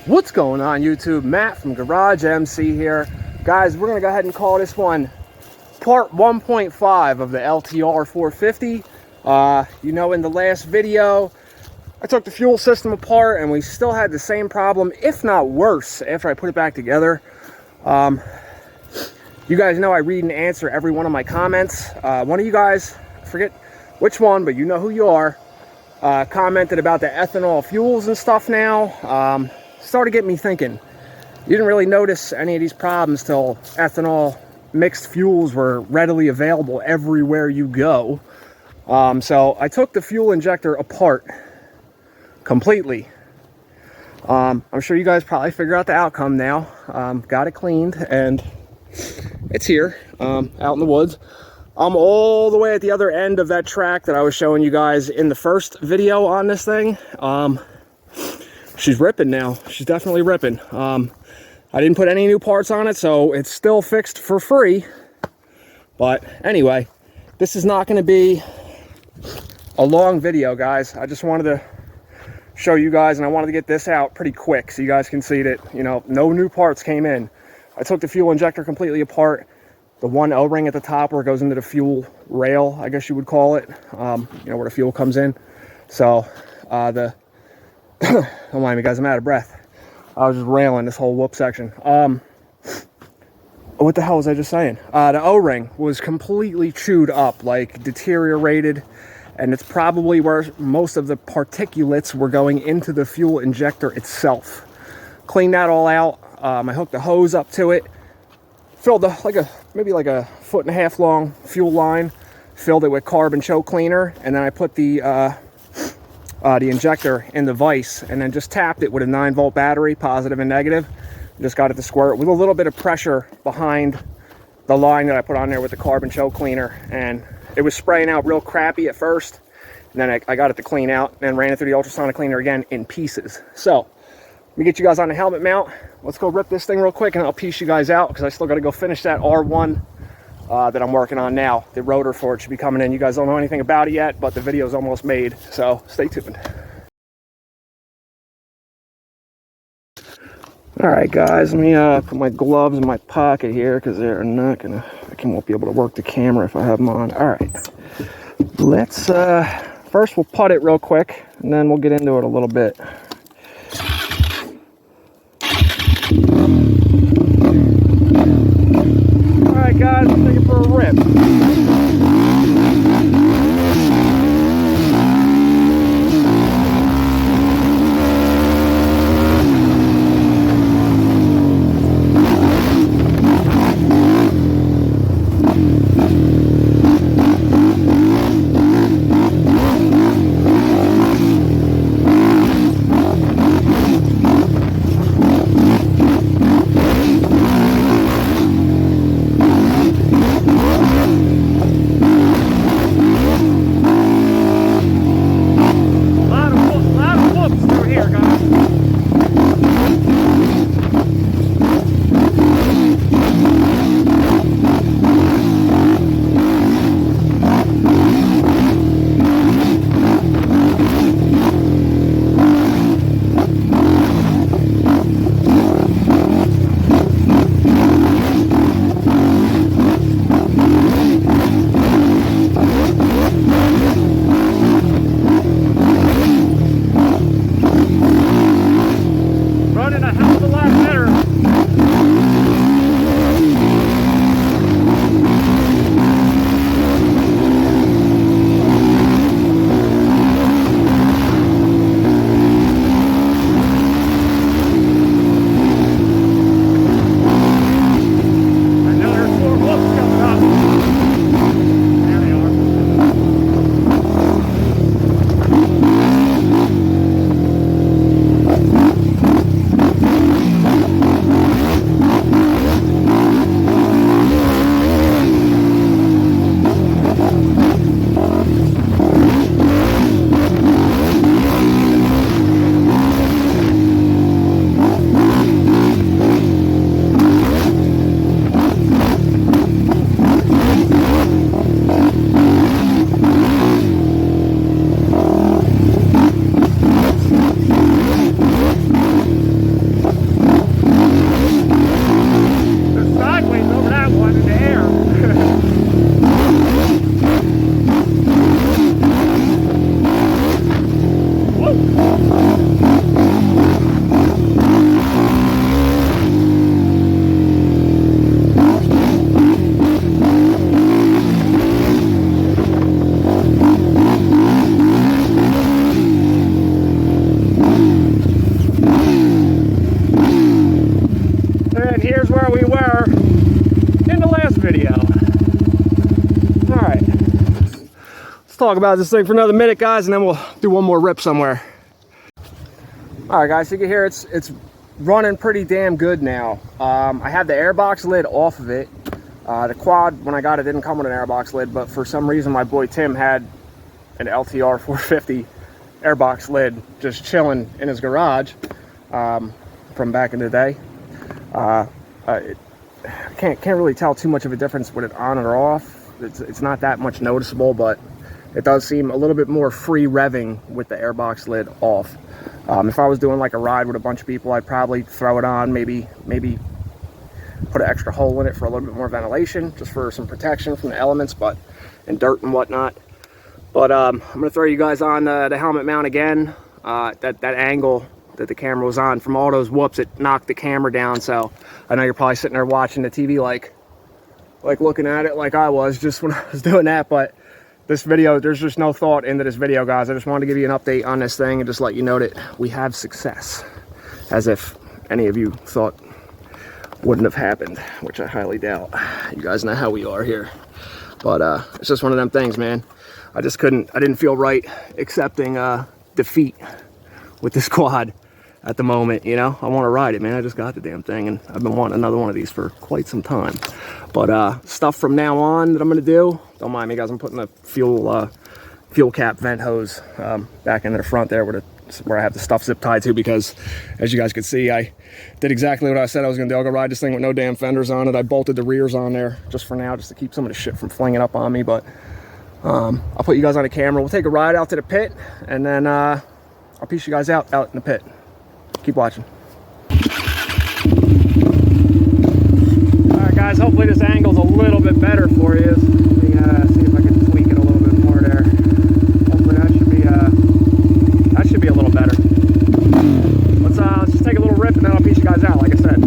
What's going on YouTube? Matt from GarageMC here. Guys, we're going to go ahead and call this one part 1.5 of the LTR450. You know, in the last video, I took the fuel system apart and we still had the same problem, if not worse, after I put it back together. You guys know I read and answer every one of my comments. One of you guys, I forget which one, but you know who you are, commented about the ethanol fuels and stuff now. Started getting me thinking. You didn't really notice any of these problems till ethanol mixed fuels were readily available everywhere you go. So I took the fuel injector apart completely. I'm sure you guys probably figured out the outcome now. Got it cleaned and it's here, out in the woods. I'm all the way at the other end of that track that I was showing you guys in the first video on this thing. She's ripping now. She's definitely ripping. I didn't put any new parts on it, so it's still fixed for free. But anyway, this is not going to be a long video, guys. I just wanted to show you guys, and I wanted to get this out pretty quick so you guys can see that, you know, no new parts came in. I took the fuel injector completely apart. The one O-ring at the top where it goes into the fuel rail, I guess you would call it, you know, where the fuel comes in. So don't mind me, guys, I'm out of breath. I was just railing this whole whoop section. What the hell was I just saying? The O-ring was completely chewed up, like deteriorated, and it's probably where most of the particulates were going into the fuel injector itself. Cleaned that all out. I hooked the hose up to it, filled maybe like a 1.5 foot long fuel line, filled it with carbon choke cleaner, and then I put the injector in the vise and then just tapped it with a 9-volt battery, positive and negative. Just got it to squirt with a little bit of pressure behind the line that I put on there with the carbon choke cleaner, and it was spraying out real crappy at first, and then I got it to clean out and ran it through the ultrasonic cleaner again in pieces. So let me get you guys on the helmet mount. Let's go rip this thing real quick and I'll piece you guys out because I still got to go finish that R1 that I'm working on now. The rotor for it should be coming in. You guys don't know anything about it yet, but the video is almost made, so stay tuned. All right, guys, let me put my gloves in my pocket here because they're not gonna, I won't be able to work the camera if I have them on. All right, let's first we'll putt it real quick and then we'll get into it a little bit. All right, guys, let's take it for a rip. here's where we were in the last video. All right, let's talk about this thing for another minute, guys, and then we'll do one more rip somewhere. All right, guys, so you can hear it's running pretty damn good now. I have the airbox lid off of it. The quad, when I got it, didn't come with an airbox lid, but for some reason my boy Tim had an LTR450 airbox lid just chilling in his garage from back in the day. Can't really tell too much of a difference with it on or off. It's not that much noticeable, but it does seem a little bit more free revving with the airbox lid off. If I was doing like a ride with a bunch of people, I'd probably throw it on, maybe put an extra hole in it for a little bit more ventilation, just for some protection from the elements, and dirt and whatnot. But I'm gonna throw you guys on the helmet mount again. That angle that the camera was on, from all those whoops, it knocked the camera down. So I know you're probably sitting there watching the TV like looking at it like I was just when I was doing that. But this video, there's just no thought into this video, guys. I just wanted to give you an update on this thing and just let you know that we have success, as if any of you thought wouldn't have happened, which I highly doubt. You guys know how we are here. But it's just one of them things, man. I didn't feel right accepting defeat with this quad at the moment. You know, I want to ride it, man. I just got the damn thing, and I've been wanting another one of these for quite some time. But stuff from now on that I'm gonna do, don't mind me, guys. I'm putting the fuel cap vent hose back into the front there where I have the stuff zip tied to, because as you guys can see, I did exactly what I said I was gonna do. I'll go ride this thing with no damn fenders on it. I bolted the rears on there just for now, just to keep some of the shit from flinging up on me. But I'll put you guys on the camera. We'll take a ride out to the pit, and then I'll piece you guys out in the pit. Keep watching. All right, guys, hopefully this angle's a little bit better for you. Let me see if I can tweak it a little bit more there. Hopefully that should be a little better. Let's just take a little rip, and then I'll piece you guys out, like I said.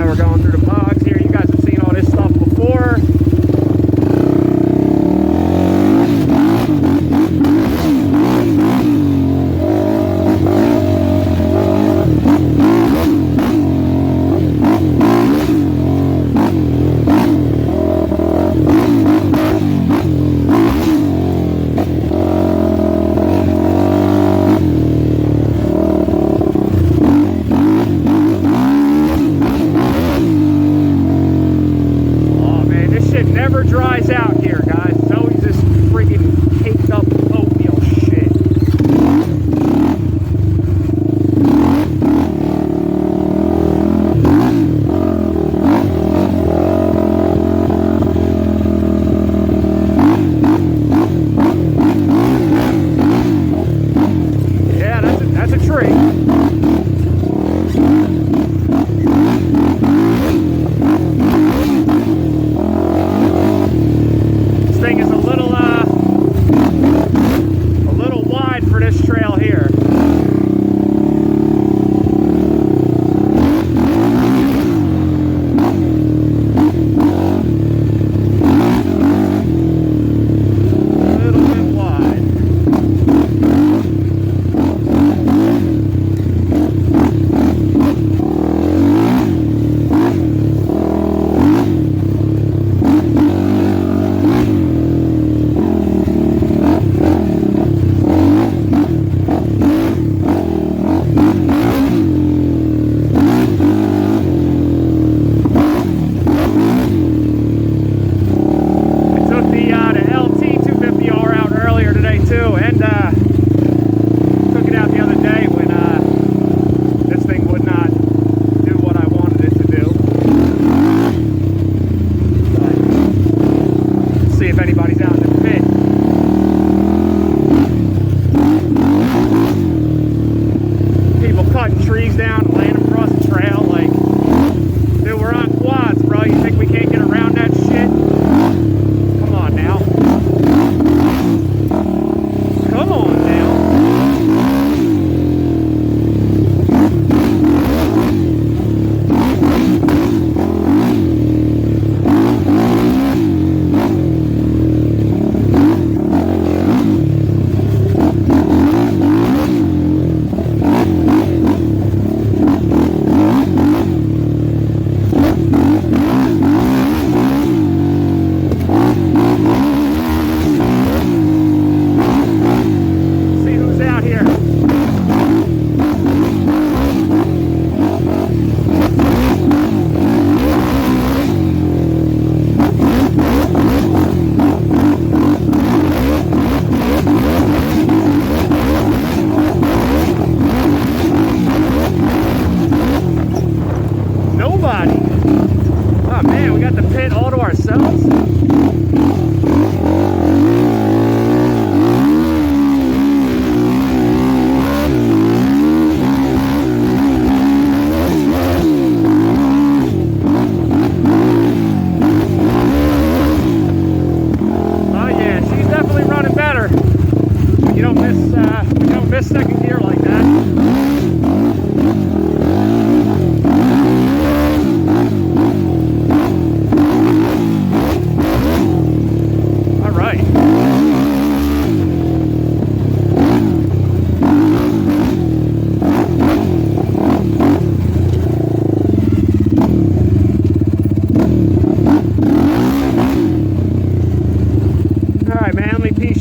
We're going through the bogs here. You guys have seen all this stuff before. Never dries out here, guys. It's always this freaking caked up fifth, second gear like that. All right.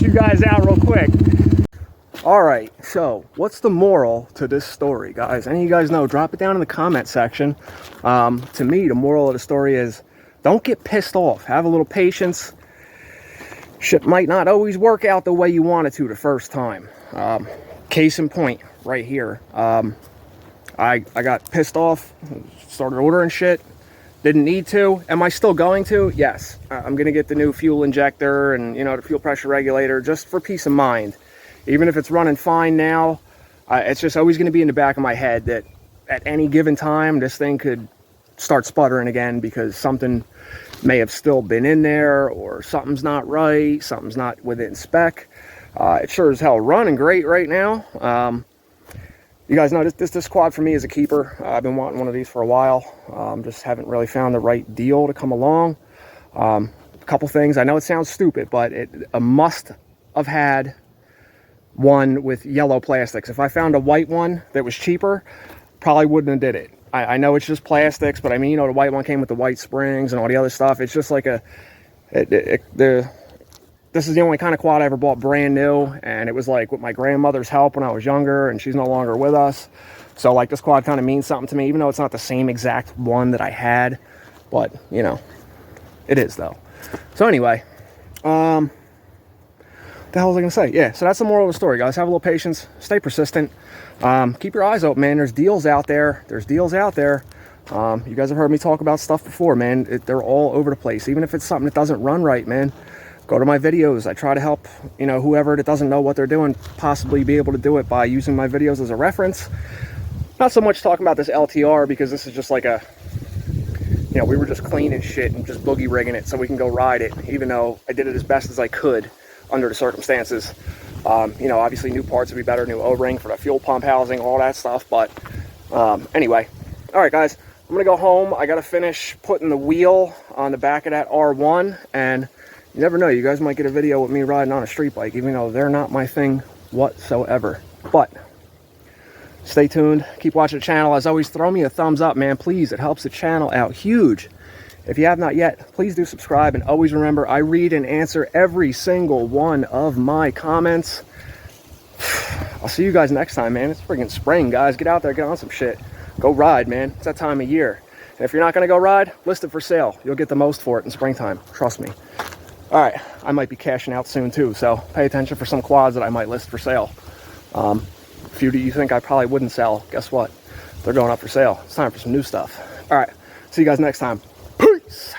You guys out real quick. All right, so what's the moral to this story, guys? Any of you guys know, drop it down in the comment section. To me, the moral of the story is don't get pissed off. Have a little patience. Shit might not always work out the way you want it to the first time. Case in point right here. I got pissed off, started ordering shit. Didn't need to. Am I still going to? Yes. I'm going to get the new fuel injector and, you know, the fuel pressure regulator just for peace of mind. Even if it's running fine now, it's just always going to be in the back of my head that at any given time, this thing could start sputtering again because something may have still been in there or something's not right, something's not within spec. It sure as hell running great right now. You guys know this quad for me is a keeper. I've been wanting one of these for a while. Just haven't really found the right deal to come along. A couple things. I know it sounds stupid, but a must have had one with yellow plastics. If I found a white one that was cheaper, probably wouldn't have did it. I know it's just plastics, but I mean, you know, the white one came with the white springs and all the other stuff. It's just like this is the only kind of quad I ever bought brand new, and it was like with my grandmother's help when I was younger, and she's no longer with us. So like this quad kind of means something to me, even though it's not the same exact one that I had, but you know, it is though. So anyway, what the hell was I gonna say? Yeah, so that's the moral of the story, guys. Have a little patience, stay persistent, keep your eyes open, man. There's deals out there. You guys have heard me talk about stuff before, man. They're all over the place. Even if it's something that doesn't run right, man, go to my videos. I try to help, you know, whoever that doesn't know what they're doing possibly be able to do it by using my videos as a reference. Not so much talking about this LTR because this is just like a, you know, we were just cleaning shit and just boogie rigging it so we can go ride it, even though I did it as best as I could under the circumstances. You know, obviously new parts would be better, new O-ring for the fuel pump housing, all that stuff. But anyway, all right, guys, I'm gonna go home. I gotta finish putting the wheel on the back of that R1, and you never know, you guys might get a video with me riding on a street bike, even though they're not my thing whatsoever. But stay tuned, keep watching the channel. As always, throw me a thumbs up, man, please. It helps the channel out huge. If you have not yet, please do subscribe, and always remember, I read and answer every single one of my comments. I'll see you guys next time, man. It's freaking spring, guys. Get out there, get on some shit. Go ride, man. It's that time of year. And if you're not gonna go ride, list it for sale. You'll get the most for it in springtime, trust me. All right, I might be cashing out soon too, so pay attention for some quads that I might list for sale. A few that you think I probably wouldn't sell, guess what? They're going up for sale. It's time for some new stuff. All right, see you guys next time. Peace.